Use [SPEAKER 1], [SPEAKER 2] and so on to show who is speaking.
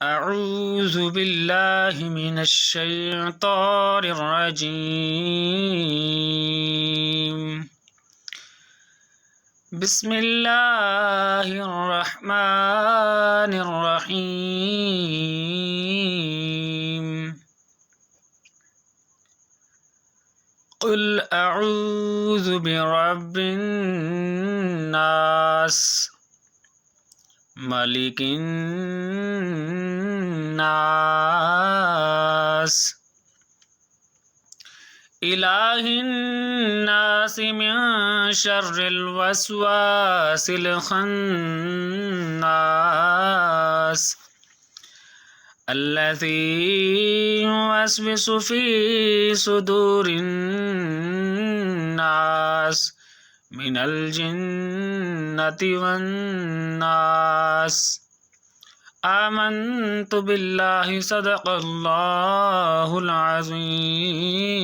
[SPEAKER 1] أعوذ بالله من الشيطان الرجيم بسم الله الرحمن الرحيم قل أعوذ برب الناس ملك الناس إله الناس من شر الوسواس الخناس الذي يوسوس في صدور الناس من الجنة والناس آمنت بالله صدق الله العظيم